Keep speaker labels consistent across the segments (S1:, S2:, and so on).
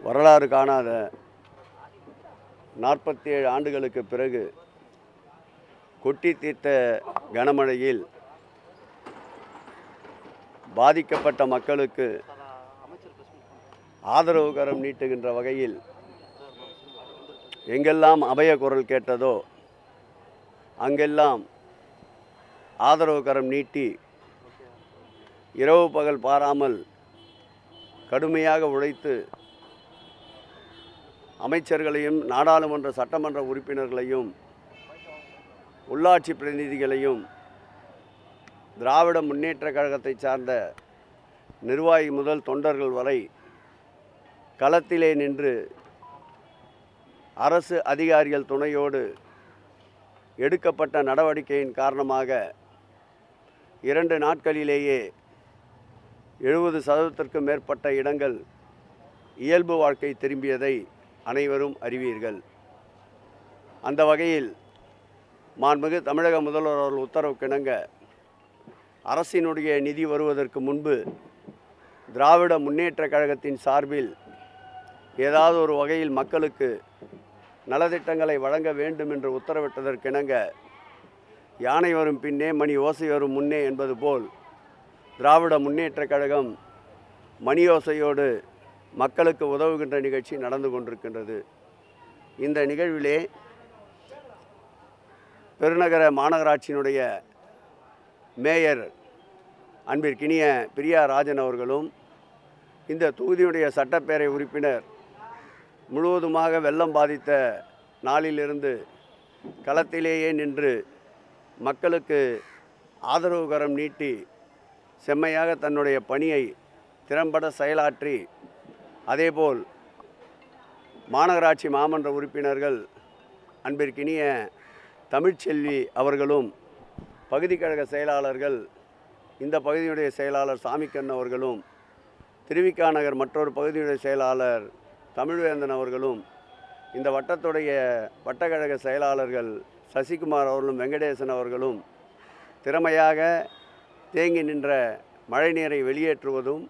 S1: வரலாறு காணாத 47 ஆண்டுகளுக்கு பிறகு கொட்டி தீர்த்த கனமழையில் பாதிக்கப்பட்ட மக்களுக்கு ஆதரவு கரம் நீட்டுகின்ற வகையில் எங்கெல்லாம் அபய குரல் கேட்டதோ அங்கெல்லாம் ஆதரவு கரம் நீட்டி இரவு பகல் பாராமல் கடுமையாக உழைத்து அமைச்சர்களையும் நாடாளுமன்ற சட்டமன்ற உறுப்பினர்களையும் உள்ளாட்சி பிரதிநிதிகளையும் திராவிட முன்னேற்றக் கழகத்தை சார்ந்த நிர்வாகி முதல் தொண்டர்கள் வரை களத்திலே நின்று அரசு அதிகாரிகள் துணையோடு எடுக்கப்பட்ட நடவடிக்கையின் காரணமாக 2 நாட்களிலேயே 70% மேற்பட்ட இடங்கள் இயல்பு வாழ்க்கை திரும்பியதை அனைவரும் அறிவீர்கள். அந்த வகையில் மாண்புமிகு தமிழக முதல்வர் அவர்கள் உத்தரவுக்கிணங்க அரசினுடைய நிதி வருவதற்கு முன்பு திராவிட முன்னேற்றக் கழகத்தின் சார்பில் ஏதாவது ஒரு வகையில் மக்களுக்கு நலத்திட்டங்களை வழங்க வேண்டும் என்று உத்தரவிட்டதற்கிணங்க யானை வரும் பின்னே மணி ஓசை வரும் முன்னே என்பது போல் திராவிட முன்னேற்றக் கழகம் மணி ஓசையோடு மக்களுக்கு உதவுகின்ற நிகழ்ச்சி நடந்து கொண்டிருக்கின்றது. இந்த நிகழ்விலே பெருநகர மாநகராட்சியினுடைய மேயர் அன்பிற்கினிய பிரியா ராஜன் அவர்களும் இந்த தொகுதியுடைய சட்டப்பேரவை உறுப்பினர் முழுவதுமாக வெள்ளம் பாதித்த நாளிலிருந்து களத்திலேயே நின்று மக்களுக்கு ஆதரவு கரம் நீட்டி செம்மையாக தன்னுடைய பணியை திறம்பட செயலாற்றி அதேபோல் மாநகராட்சி மாமன்ற உறுப்பினர்கள் அன்பிற்கினிய தமிழ்ச்செல்வி அவர்களும் பகுதி கழக செயலாளர்கள் இந்த பகுதியுடைய செயலாளர் சாமிக்கண்ணன் அவர்களும் திருவிக்கா நகர் மற்றொரு பகுதியுடைய செயலாளர் தமிழ்வேந்தன் அவர்களும் இந்த வட்டத்துடைய வட்டக்கழக செயலாளர்கள் சசிகுமார் அவர்களும் வெங்கடேசன் அவர்களும் திறமையாக தேங்கி நின்ற மழைநீரை வெளியேற்றுவதும்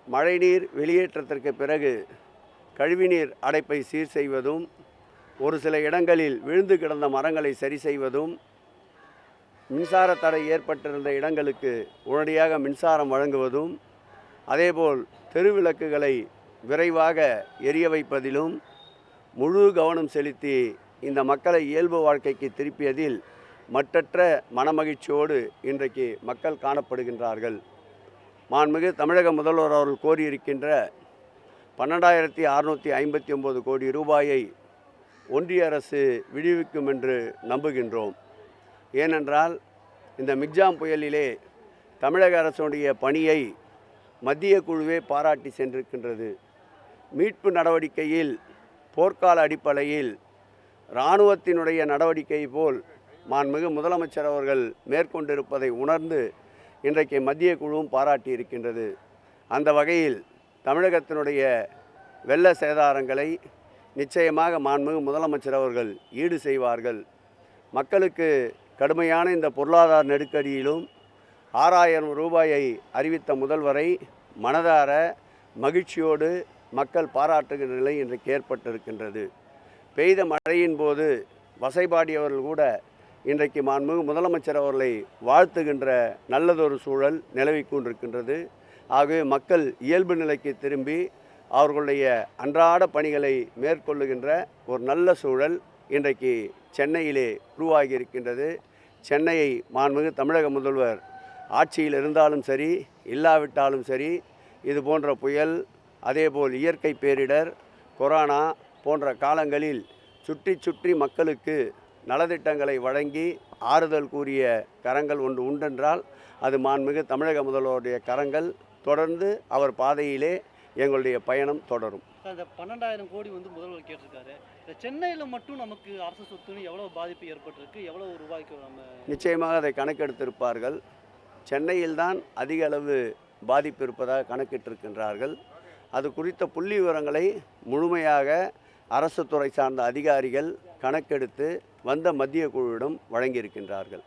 S1: மழைநீர் வெளியேற்றத்திற்கு பிறகு கழிவுநீர் அடைப்பை சீர் செய்வதும் ஒரு சில இடங்களில் விழுந்து கிடந்த மரங்களை சரி செய்வதும் மின்சார தடை ஏற்பட்டிருந்த இடங்களுக்கு உடனடியாக மின்சாரம் வழங்குவதும் அதேபோல் தெருவிளக்குகளை விரைவாக எரிய வைப்பதிலும் முழு கவனம் செலுத்தி இந்த மக்களை இயல்பு வாழ்க்கைக்கு திருப்பியதில் மற்றற்ற மனமகிழ்ச்சியோடு இன்றைக்கு மக்கள் காணப்படுகின்றார்கள். மாண்புமிகு தமிழக முதல்வர் அவர்கள் கோரியிருக்கின்ற 12,659 கோடி ரூபாயை ஒன்றிய அரசு விடுவிக்கும் என்று நம்புகின்றோம். ஏனென்றால் இந்த மிக்ஜாம் புயலிலே தமிழக அரசுடைய பணியை மத்திய குழுவே பாராட்டி சென்றிருக்கின்றது. மீட்பு நடவடிக்கையில் போர்க்கால அடிப்படையில் இராணுவத்தினுடைய நடவடிக்கை போல் மாண்புமிகு முதலமைச்சர் அவர்கள் மேற்கொண்டிருப்பதை உணர்ந்து இன்றைக்கு மத்திய குழுவும் பாராட்டி இருக்கின்றது. அந்த வகையில் தமிழகத்தினுடைய வெள்ள சேதாரங்களை நிச்சயமாக மாண்புமிகு முதலமைச்சர் அவர்கள் ஈடு செய்வார்கள். மக்களுக்கு கடுமையான இந்த பொருளாதார நெருக்கடியிலும் 6,000 ரூபாயை அறிவித்த முதல்வரை மனதார மகிழ்ச்சியோடு மக்கள் பாராட்டுகின்ற நிலை இன்றைக்கு ஏற்பட்டிருக்கின்றது. பெய்த மழையின் போது வசைபாடியவர்கள் கூட இன்றைக்கு மாண்புமிகு முதலமைச்சர் அவர்களை வாழ்த்துகின்ற நல்லதொரு சூழல் நிலவி கொண்டிருக்கின்றது. ஆகவே மக்கள் இயல்பு நிலைக்கு திரும்பி அவர்களுடைய அன்றாட பணிகளை மேற்கொள்ளுகின்ற ஒரு நல்ல சூழல் இன்றைக்கு சென்னையிலே உருவாகி இருக்கின்றது. சென்னையை மாண்புமிகு தமிழக முதல்வர் ஆட்சியில் இருந்தாலும் சரி இல்லாவிட்டாலும் சரி இது போன்ற புயல் அதேபோல் இயற்கை பேரிடர் கொரோனா போன்ற காலங்களில் சுற்றி சுற்றி மக்களுக்கு நலத்திட்டங்களை வழங்கி ஆறுதல் கூறிய கரங்கள் ஒன்று உண்டென்றால் அது மாண்புமிகு தமிழக முதல்வருடைய கரங்கள். தொடர்ந்து அவர் பாதையிலே எங்களுடைய பயணம் தொடரும்.
S2: அந்த 12,000 கோடி முதல்வர் கேட்டிருக்காரு. இந்த சென்னையில் மட்டும் நமக்கு அரசு சொத்துன்னு எவ்வளோ பாதிப்பு ஏற்பட்டிருக்கு, எவ்வளோ ரூபாய்க்கு நம்ம
S1: நிச்சயமாக அதை கணக்கெடுத்திருப்பார்கள். சென்னையில்தான் அதிக அளவு பாதிப்பு இருப்பதாக கணக்கிட்டிருக்கின்றார்கள். அது குறித்த புள்ளி விவரங்களை முழுமையாக அரசு துறை சார்ந்த அதிகாரிகள் கணக்கெடுத்து வந்த மத்திய குழுவிடம் வழங்கியிருக்கின்றார்கள்.